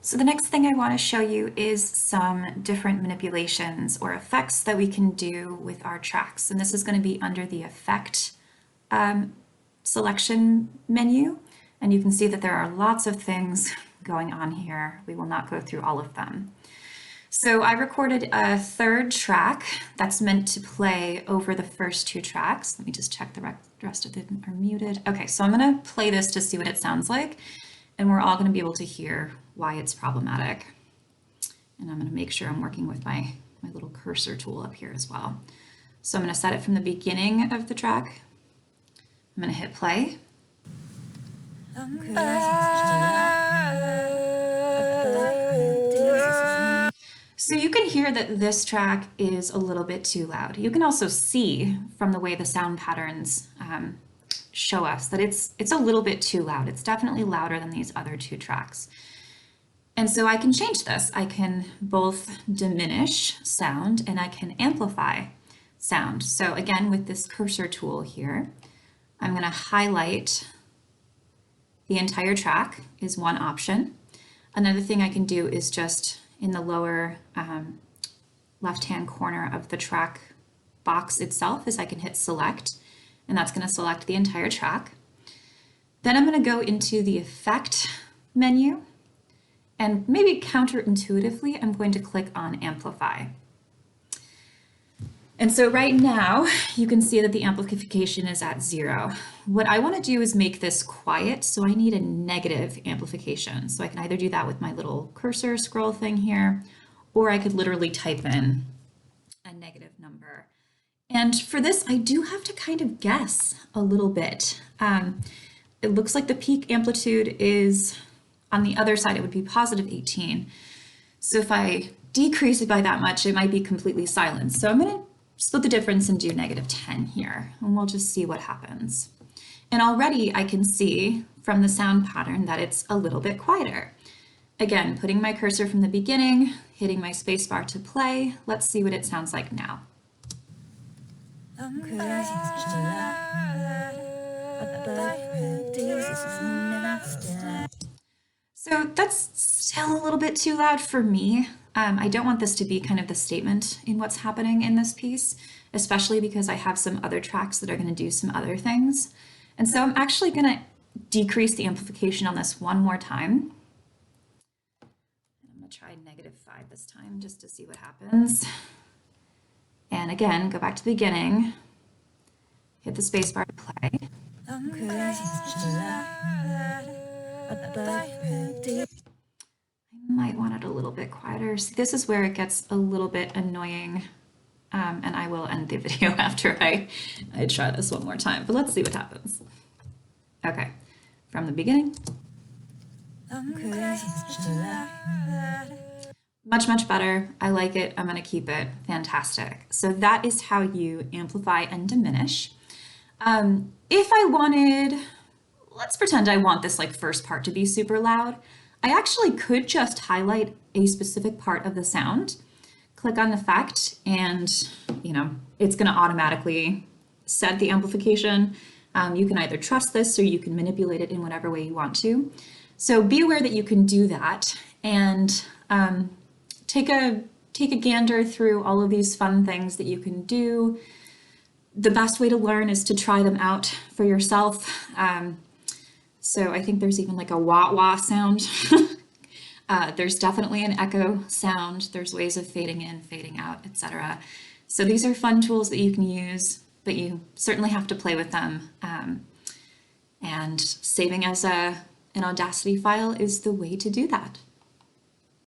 So the next thing I want to show you is some different manipulations or effects that we can do with our tracks. And this is going to be under the Effect selection menu. And you can see that there are lots of things going on here. We will not go through all of them. So I recorded a third track that's meant to play over the first two tracks. Let me just check the rest of them are muted. Okay, so I'm going to play this to see what it sounds like. And we're all going to be able to hear why it's problematic. And I'm going to make sure I'm working with my little cursor tool up here as well. So I'm going to set it from the beginning of the track. I'm going to hit play. So you can hear that this track is a little bit too loud. You can also see from the way the sound patterns show us that it's a little bit too loud. It's definitely louder than these other two tracks. And so I can change this. I can both diminish sound and I can amplify sound. So again, with this cursor tool here, I'm going to highlight the entire track is one option. Another thing I can do is just in the lower left-hand corner of the track box itself is I can hit select, and that's going to select the entire track. Then I'm going to go into the Effect menu, and maybe counterintuitively, I'm going to click on Amplify. And so right now, you can see that the amplification is at 0. What I want to do is make this quiet, so I need a negative amplification. So I can either do that with my little cursor scroll thing here, or I could literally type in a negative number. And for this, I do have to kind of guess a little bit. It looks like the peak amplitude is, on the other side, it would be positive 18. So if I decrease it by that much, it might be completely silent. So I'm going to split the difference and do negative 10 here, and we'll just see what happens. And already I can see from the sound pattern that it's a little bit quieter. Again, putting my cursor from the beginning, hitting my spacebar to play. Let's see what it sounds like now. So that's still a little bit too loud for me. I don't want this to be kind of the statement in what's happening in this piece, especially because I have some other tracks that are going to do some other things. And so I'm actually going to decrease the amplification on this one more time. I'm going to try -5 this time just to see what happens. And again, go back to the beginning, hit the spacebar to play. I might want it a little bit quieter. See, this is where it gets a little bit annoying, and I will end the video after I try this one more time, but let's see what happens. Okay, from the beginning. Much, much better. I like it. I'm going to keep it. Fantastic. So that is how you amplify and diminish. If I wanted, let's pretend I want this like first part to be super loud. I actually could just highlight a specific part of the sound, click on Effect, and it's going to automatically set the amplification. You can either trust this or you can manipulate it in whatever way you want to. So be aware that you can do that, and take a gander through all of these fun things that you can do. The best way to learn is to try them out for yourself. So I think there's even like a wah-wah sound. There's definitely an echo sound. There's ways of fading in, fading out, etc. So these are fun tools that you can use, but you certainly have to play with them. And saving as an Audacity file is the way to do that.